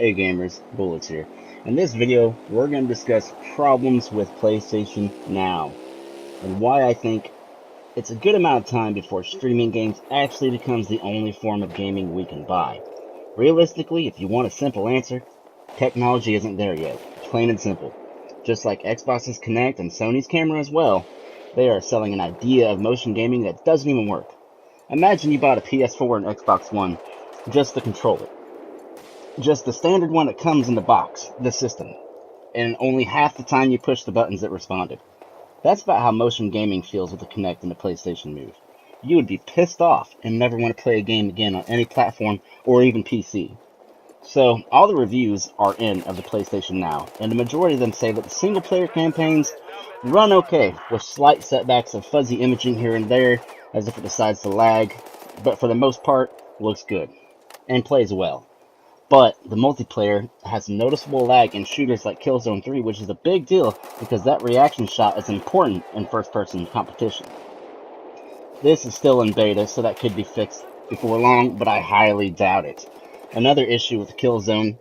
Hey gamers, Bullets here. In this video, we're going to discuss problems with PlayStation Now, and why I think it's a good amount of time before streaming games actually becomes the only form of gaming we can buy. Realistically, if you want a simple answer, technology isn't there yet. Plain and simple. Just like Xbox's Kinect and Sony's camera as well, they are selling an idea of motion gaming that doesn't even work. Imagine you bought a PS4 and Xbox One just to control it. Just the standard one that comes in the box, the system, and only half the time you push the buttons it responded. That's about how motion gaming feels with the Kinect and the PlayStation Move. You would be pissed off and never want to play a game again on any platform or even PC. So, all the reviews are in of the PlayStation Now, and the majority of them say that the single-player campaigns run okay, with slight setbacks of fuzzy imaging here and there, as if it decides to lag, but for the most part, looks good, and plays well. But the multiplayer has noticeable lag in shooters like Killzone 3, which is a big deal because that reaction shot is important in first-person competition. This is still in beta, so that could be fixed before long, but I highly doubt it. Another issue with Killzone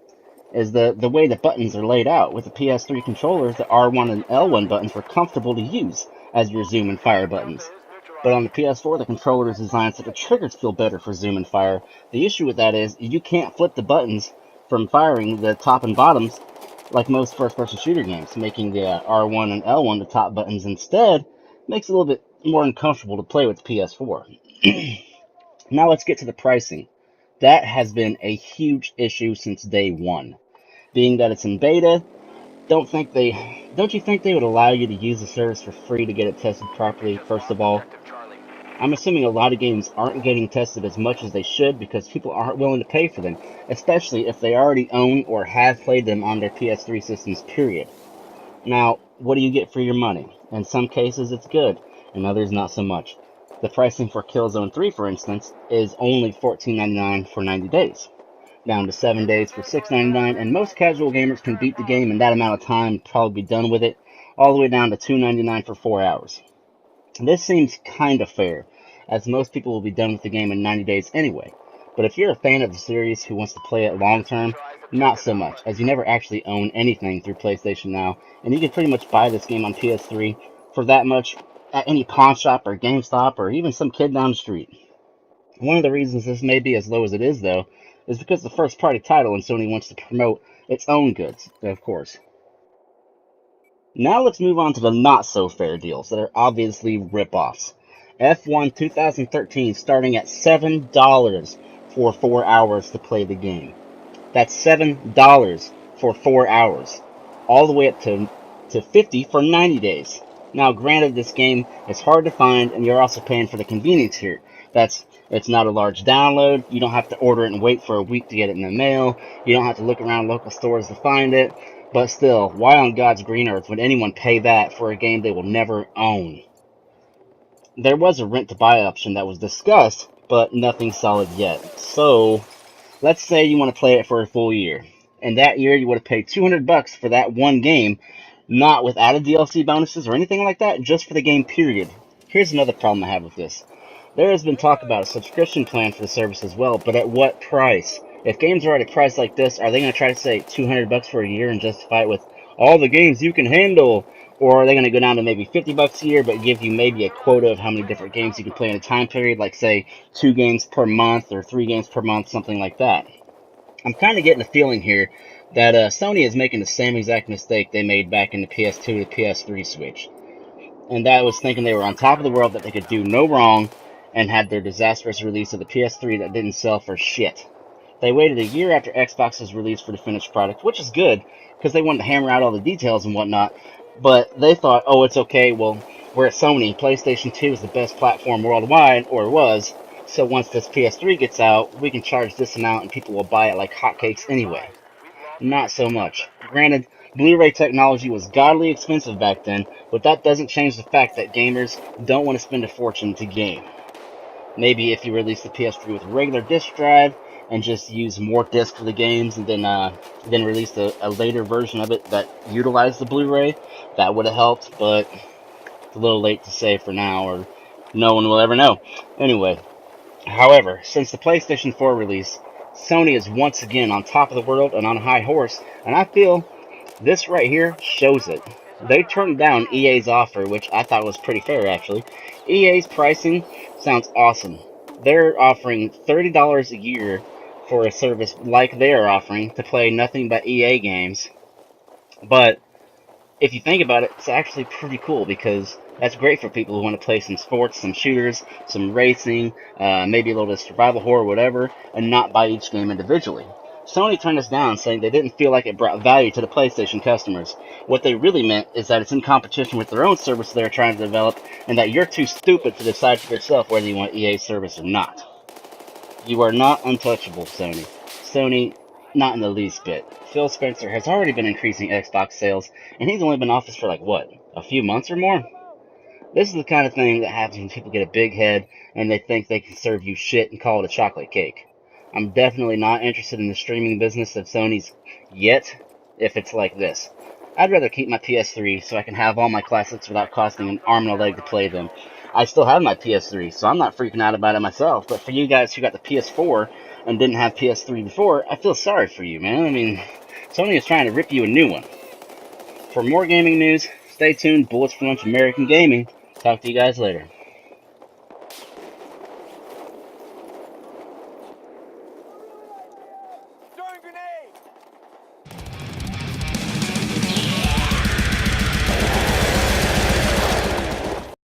is the way the buttons are laid out. With the PS3 controllers, the R1 and L1 buttons were comfortable to use as your zoom and fire buttons. But on the PS4, the controller is designed so the triggers feel better for zoom and fire. The issue with that is you can't flip the buttons from firing the top and bottoms like most first-person shooter games, making the R1 and L1 the top buttons. Instead, makes it a little bit more uncomfortable to play with the PS4. Now let's get to the pricing. That has been a huge issue since day one. Being that it's in beta, don't you think they would allow you to use the service for free to get it tested properly, first of all? I'm assuming a lot of games aren't getting tested as much as they should because people aren't willing to pay for them, especially if they already own or have played them on their PS3 systems, period. Now, what do you get for your money? In some cases it's good, in others not so much. The pricing for Killzone 3, for instance, is only $14.99 for 90 days, down to 7 days for $6.99, and most casual gamers can beat the game in that amount of time and probably be done with it, all the way down to $2.99 for 4 hours. This seems kinda fair, as most people will be done with the game in 90 days anyway. But if you're a fan of the series who wants to play it long term, not so much, as you never actually own anything through PlayStation Now, and you can pretty much buy this game on PS3 for that much at any pawn shop or GameStop or even some kid down the street. One of the reasons this may be as low as it is, though, is because the first party title and Sony wants to promote its own goods, of course. Now let's move on to the not-so-fair deals that are obviously rip-offs. F1 2013 starting at $7 for 4 hours to play the game. That's $7 for 4 hours. All the way up to $50 for 90 days. Now granted, this game is hard to find and you're also paying for the convenience here. It's not a large download, you don't have to order it and wait for a week to get it in the mail, you don't have to look around local stores to find it. But still, why on God's green earth would anyone pay that for a game they will never own? There was a rent-to-buy option that was discussed, but nothing solid yet. So, let's say you want to play it for a full year. And that year you would have paid $200 for that one game, not with added DLC bonuses or anything like that, just for the game, period. Here's another problem I have with this. There has been talk about a subscription plan for the service as well, but at what price? If games are already priced like this, are they going to try to say $200 for a year and justify it with all the games you can handle? Or are they going to go down to maybe $50 a year, but give you maybe a quota of how many different games you can play in a time period, like say 2 games per month or 3 games per month, something like that? I'm kind of getting a feeling here that Sony is making the same exact mistake they made back in the PS2 to PS3 switch. And that was thinking they were on top of the world, that they could do no wrong, and had their disastrous release of the PS3 that didn't sell for shit. They waited a year after Xbox's release for the finished product, which is good, because they wanted to hammer out all the details and whatnot, but they thought, oh, it's okay, well, we're at Sony, PlayStation 2 is the best platform worldwide, or was, so once this PS3 gets out, we can charge this amount and people will buy it like hotcakes anyway. Not so much. Granted, Blu-ray technology was godly expensive back then, but that doesn't change the fact that gamers don't want to spend a fortune to game. Maybe if you release the PS3 with a regular disc drive and just use more disc for the games, and then release a later version of it that utilized the Blu-ray, that would have helped, but it's a little late to say for now, or no one will ever know. Anyway, however, since the PlayStation 4 release, Sony is once again on top of the world and on a high horse, and I feel this right here shows it. They turned down EA's offer, which I thought was pretty fair actually. EA's pricing sounds awesome. They're offering $30 a year for a service like they are offering to play nothing but EA games. But if you think about it, it's actually pretty cool because that's great for people who want to play some sports, some shooters, some racing, maybe a little bit of survival horror, whatever, and not buy each game individually. Sony turned us down, saying they didn't feel like it brought value to the PlayStation customers. What they really meant is that it's in competition with their own service they're trying to develop, and that you're too stupid to decide for yourself whether you want EA service or not. You are not untouchable, Sony. Sony, not in the least bit. Phil Spencer has already been increasing Xbox sales, and he's only been in office for like, what, a few months or more? This is the kind of thing that happens when people get a big head and they think they can serve you shit and call it a chocolate cake. I'm definitely not interested in the streaming business of Sony's yet, if it's like this. I'd rather keep my PS3 so I can have all my classics without costing an arm and a leg to play them. I still have my PS3, so I'm not freaking out about it myself, but for you guys who got the PS4 and didn't have PS3 before, I feel sorry for you, man. I mean, Sony is trying to rip you a new one. For more gaming news, stay tuned. Bullets for Lunch American Gaming. Talk to you guys later.